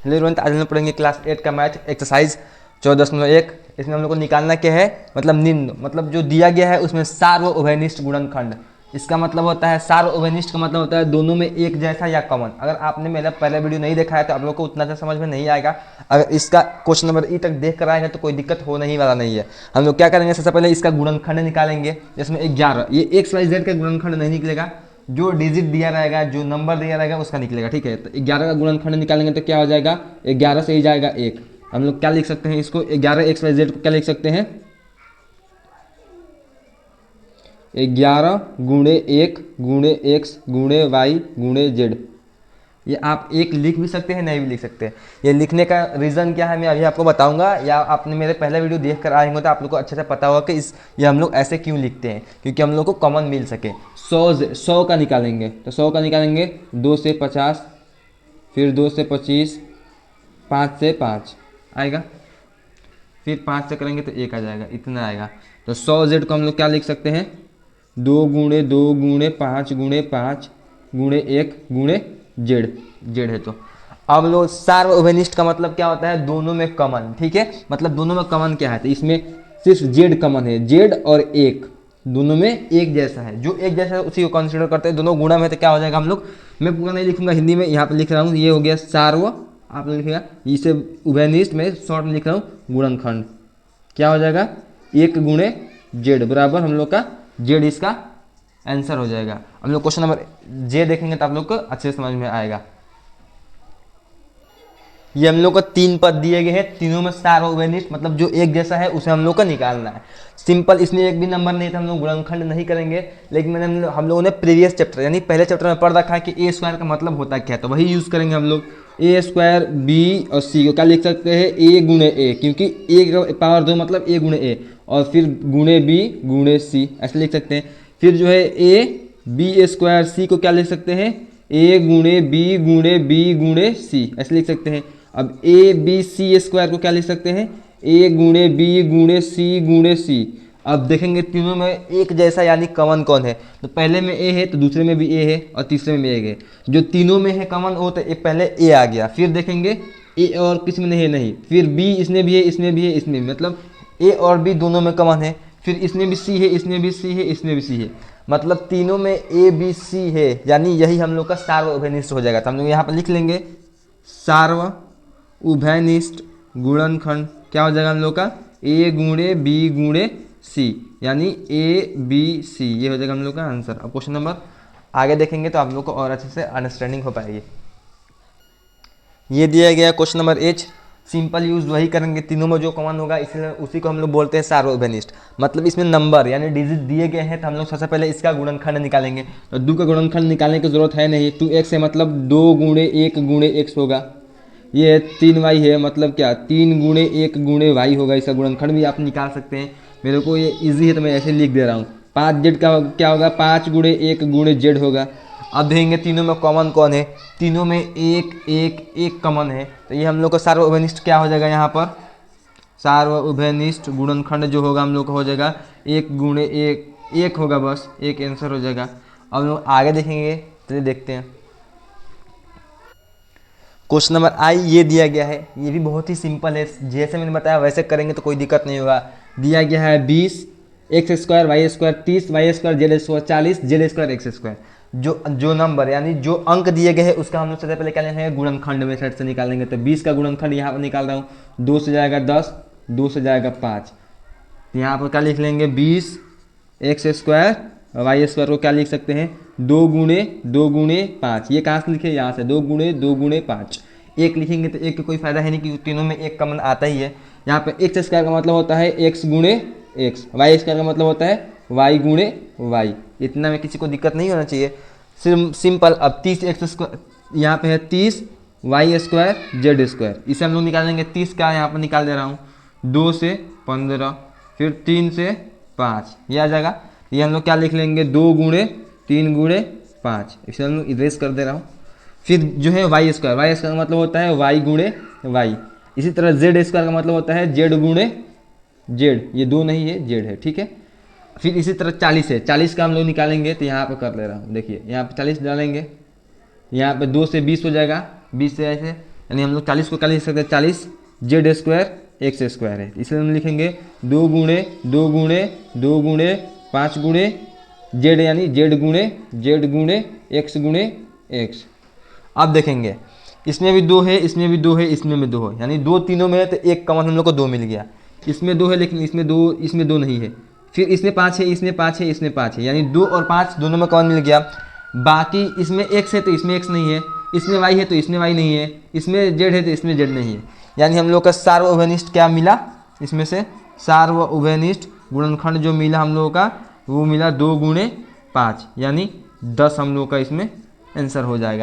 Hello everyone, आज हम लोग पढ़ेंगे क्लास 8 का मैथ एक्सरसाइज 14.1। इसमें हम लोग को निकालना क्या है, मतलब निम्न, मतलब जो दिया गया है उसमें सार्व उभयनिष्ठ गुणनखंड। इसका मतलब होता है, सार्व उभयनिष्ठ का मतलब होता है दोनों में एक जैसा या कॉमन। अगर आपने मेरा पहला वीडियो नहीं देखा है तो आप लोग को उतना सा समझ में नहीं आएगा। अगर इसका क्वेश्चन नंबर ई तक देख कर आएंगे तो कोई दिक्कत हो नहीं वाला नहीं है। हम लोग क्या करेंगे, सबसे पहले इसका गुणनखंड निकालेंगे, जिसमें 11। ये एक्स वाई जेड का गुणनखंड नहीं निकलेगा, जो डिजिट दिया रहेगा, जो नंबर दिया रहेगा उसका निकलेगा। ठीक है, तो 11 का गुणनखंड निकालेंगे तो क्या हो जाएगा, 11 से ही जाएगा 1। हम लोग क्या लिख सकते हैं इसको, 11 एक्स वाई जेड को क्या लिख सकते हैं, 11 गुणे 1 गुणे एक्स गुणे वाई गुणे जेड। ये आप एक लिख भी सकते हैं, नहीं भी लिख सकते हैं। ये लिखने का रीज़न क्या है मैं अभी आपको बताऊंगा, या आपने मेरे पहला वीडियो देख कर आएंगे तो आप लोग को अच्छे से पता होगा कि ये हम लोग ऐसे क्यों लिखते हैं, क्योंकि हम लोग को कॉमन मिल सके। 100 का निकालेंगे तो 100 का निकालेंगे 2 से 50, फिर 2 से 25, 5 से 5 आएगा, फिर 5 से करेंगे तो 1 आ जाएगा, इतना आएगा। तो 100 जेड को हम लोग क्या लिख सकते हैं, 2 गुणे 2 गुणे 5 गुणे 5 गुणे 1 गुणे जेड। जेड है तो अब लो, सार्व उभयनिष्ठ का मतलब क्या होता है, दोनों में कॉमन। ठीक है, मतलब दोनों में कॉमन क्या है, तो इसमें सिर्फ जेड कॉमन है, जेड और 1 दोनों में एक जैसा है। जो एक जैसा है उसी को कंसीडर करते हैं, दोनों गुणा में तो क्या हो जाएगा हम लोग, मैं पूरा नहीं लिखूंगा, हिंदी में यहाँ पे लिख रहा हूँ। ये हो गया सार्व, आप लोग लिखेगा इसे उभयनिष्ठ में शॉर्ट में लिख रहा हूँ गुणनखंड। क्या हो जाएगा, 1 गुणे जेड बराबर हम लोग का जेड, इसका आंसर हो जाएगा। हम लोग क्वेश्चन नंबर जे देखेंगे तो आप लोग को अच्छे से समझ में आएगा। ये हम लोग को 3 पद दिए गए हैं, तीनों में सार्व उभयनिष्ठ, मतलब जो एक जैसा है उसे हम लोग को निकालना है। सिंपल, इसमें एक भी नंबर नहीं था, हम लोग गुणनखंड नहीं करेंगे। लेकिन मैंने हम लोगों ने प्रीवियस चैप्टर यानी पहले चैप्टर में पढ़ रखा है कि ए स्क्वायर का मतलब होता क्या है, तो वही यूज़ करेंगे हम लोग। ए स्क्वायर बी और सी को क्या लिख सकते हैं, ए गुणे ए, क्योंकि ए का पावर 2 मतलब ए गुणे ए, और फिर गुणे बी गुणे सी ऐसे लिख सकते हैं। फिर जो है ए बी स्क्वायर सी को क्या लिख सकते हैं, ए गुणे बी गुणे सी ऐसे लिख सकते हैं। अब ए बी सी स्क्वायर को क्या लिख सकते हैं, ए गुणे बी गुणे सी। अब देखेंगे तीनों में एक जैसा यानी कॉमन कौन है, तो पहले में ए है तो दूसरे में भी ए है और तीसरे में भी ए है। जो तीनों में है कॉमन वो तो पहले ए आ गया, फिर देखेंगे ए और किसी में नहीं है, नहीं, फिर बी इसमें भी है, इसमें भी है, इसमें भी, मतलब ए और बी दोनों में कॉमन है। फिर इसमें भी सी है, इसमें भी सी है, इसमें भी सी है, मतलब तीनों में ए बी सी है, यानी यही हम लोग का सार्व उभयनिष्ठ हो जाएगा। तो हम लोग यहाँ पर लिख लेंगे सार्व उभयनिष्ठ गुणनखंड। क्या हो जाएगा हम लोग का, ए गुणे बी गुणे सी, यानी ए बी सी, ये हो जाएगा हम लोग का आंसर। अब क्वेश्चन नंबर आगे देखेंगे तो आप लोग को और अच्छे से अंडरस्टैंडिंग हो पाएगी। ये दिया गया question number H, simple use वही करेंगे, तीनों में जो कॉमन होगा इसलिए उसी को हम लोग बोलते हैं सार्व उभयनिष्ठ। मतलब इसमें नंबर यानी डिजिट दिए गए हैं तो हम लोग सबसे पहले इसका गुणनखंड निकालेंगे। तो 2 का गुणनखंड निकालने की जरूरत है नहीं, 2x है मतलब 2 गुणे 1 गुणे x होगा। ये 3y है मतलब क्या, 3 गुणे 1 गुणे y होगा, इसका गुणनखंड भी आप निकाल सकते हैं। मेरे को ये इजी है तो मैं ऐसे लिख दे रहा हूँ। 5z का क्या होगा, 5 गुणे 1 गुणे z होगा। अब देखेंगे तीनों में कॉमन कौन है, तीनों में एक एक एक कॉमन है, तो ये हम लोग का सार्व उभयनिष्ठ क्या हो जाएगा, यहाँ पर सार्व उभयनिष्ठ गुणनखंड जो होगा हम लोग का हो जाएगा 1 गुणे 1 1 होगा, बस एक आंसर हो जाएगा। अब हम लोग आगे देखेंगे, चलिए देखते हैं। क्वेश्चन नंबर आई ये दिया गया है, ये भी बहुत ही सिंपल है, जैसे मैंने बताया वैसे करेंगे तो कोई दिक्कत नहीं होगा। दिया गया है 20 x square y square 30 y square z square 40 z square x square. जो नंबर यानी जो अंक दिए गए हैं उसका हम लोग सबसे पहले क्या लेंगे, गुणनखंड में साइड से निकालेंगे। तो 20 का गुणनखंड यहाँ पर निकाल रहा हूँ, 2 से जाएगा 10, 2 से जाएगा 5, यहाँ पर क्या लिख लेंगे 20 एक्स स्क्वायर वाई स्क्वायर को क्या लिख सकते हैं, 2 गुणे 5। ये कहाँ से लिखे, यहाँ से 2 गुणे 5। एक लिखेंगे तो एक का कोई फायदा है नहीं, क्योंकि तीनों में एक कॉमन आता ही है। यहाँ पे एक्स स्क्वायर का मतलब होता है एक्स गुणे एक्स, वाई स्क्वायर का मतलब होता है वाई गुणे वाई। इतना में किसी को दिक्कत नहीं होना चाहिए, सिंपल। अब 30 एक्स स्क्वायर यहाँ पे है 30 वाई स्क्वायर जेड स्क्वायर, इसे हम लोग निकालेंगे। 30 का यहाँ पर निकाल दे रहा हूँ, 2 से 15, फिर 3 से 5, ये आ जाएगा। ये हम लोग क्या लिख लेंगे, 2 गुणे 3 गुणे 5, इसे हम लोग इरेज कर दे रहा हूँ। फिर जो है वाई स्क्वायर का मतलब होता है वाई गुणे वाई। इसी तरह जेड स्क्वायर का मतलब होता है जेड गुणे जेड, ये 2 नहीं है, जेड है, ठीक है। फिर इसी तरह 40 है, 40 का हम लोग निकालेंगे, तो यहाँ पे कर ले रहा हूँ, देखिए यहाँ पे 40 डालेंगे, यहाँ पे 2 से 20 हो जाएगा, 20 से ऐसे यानी हम लोग 40 को क्या लिख सकते हैं, 40 जेड स्क्वायर एक्स स्क्वायर है, इसलिए हम लिखेंगे 2 गुणे 2 गुणे 2 गुणे 5 गुणे जेड, यानी जेड गुणे एक्स गुणे एक्स। अब देखेंगे इसमें भी 2 है, इसमें भी 2 है, इसमें भी 2 है, यानी 2 तीनों में है तो एक कॉमन हम लोग को 2 मिल गया। इसमें 2 है लेकिन इसमें 2 नहीं है। फिर इसमें 5 है, इसमें 5 है, इसमें 5 है, यानी 2 और 5 दोनों में कॉमन मिल गया। बाकी इसमें x है तो इसमें x नहीं है, इसमें y है तो इसमें y नहीं है, इसमें z है तो इसमें z नहीं है, यानी हम लोग का सार्वभौमिक क्या मिला, इसमें से सार्वभौमिक गुणनखंड जो मिला हम लोगों का वो मिला 2 गुणे 5, यानी 10 हम लोग का इसमें आंसर हो जाएगा।